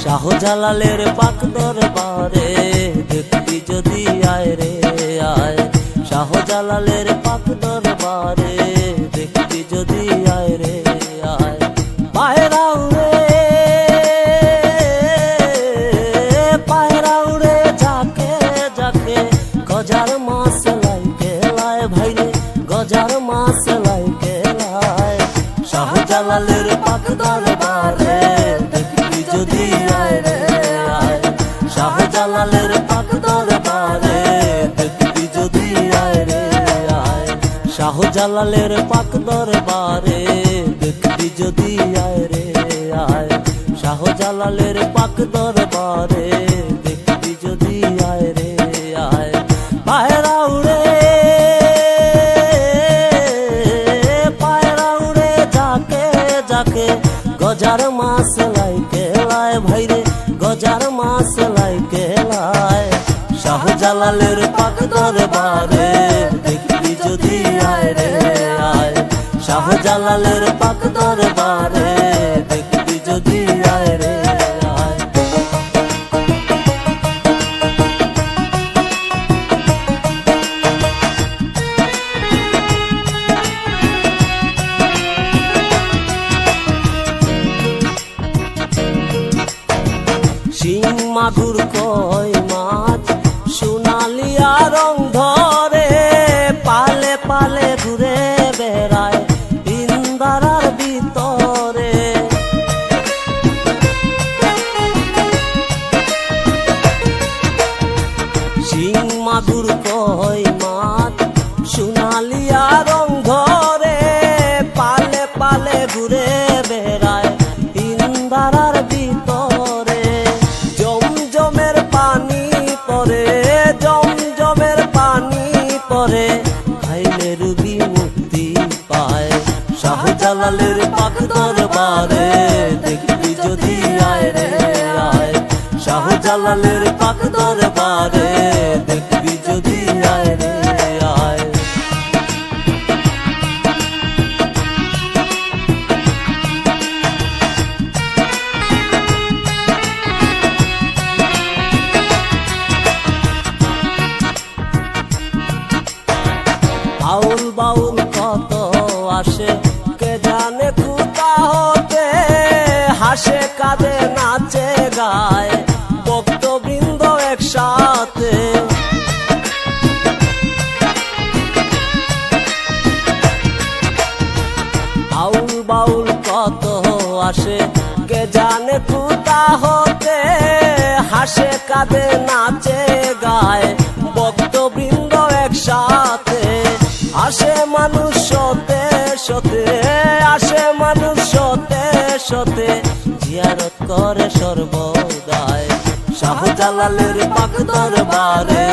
শাহজালালের পাক দরবারে দেখবি যদি আয় রে আয়। শাহজালালের পাক দরবারে দেখবি যদি আয় রে আয়। পায়রা উড়ে যাকে যাকে গজার মাছ লাইকে লায় ভাইরে গজার মাছ লাইকে লায়। শাহজালালের পাক দরবারে দেখবি যদি আয় রে আয়। শাহজালালের পাক দরবারে দেখবি যদি আয় রে আয়। শাহজালালের পাক দরবারে দেখবি যদি আয় রে আয়। শাহজালালের পাক দরবারে দেখবি যদি আয় রে আয়। পায়রা উড়ে যাকে যাকে গজার মাছ লাইকে লায় ভাইরে গজার মাছ লাইকে লায়। শাহজালালের পাক দরবারে দেখবি যদি আয় রে আয়। শাহজালালের পাক দরবারে দেখবি যদি আয় রে আয়। শিং মাগুর কই মাছ সোনালিয়া রং ধরে পালে পালে ঘুরে বেড়ায় ইন্দারার ভিতরে। শিং মাগুর কই মাছ সোনালিয়া রং ধরে পালে পালে ঘুরে বেড়ায় ইন্দারার ভিতরে। জমজমের পানি পরে জমজমের পানি পরে খাইলে রুগী মুক্তি পায়। শাহজালালের পাক দরবারে দেখবি যদি আয় রে আয়। শাহজালালের পাক দরবারে দেখবি যদি আয় রে আয়। আউল বাউল কত আসে কে জানে কোথা হতে হাসে কাঁদে নাচে গায় ভক্তবৃন্দ একসাথে। আউল বাউল কত আসে কে জানে কোথা হতে হাসে কাঁদে নাচে গায় ভক্তবৃন্দ একসাথে। আসে মানুষ সতে সতে আসে মানুষ সতে সতে জিয়ারত করে সর্বদাই। শাহজালালের পাক দরবারে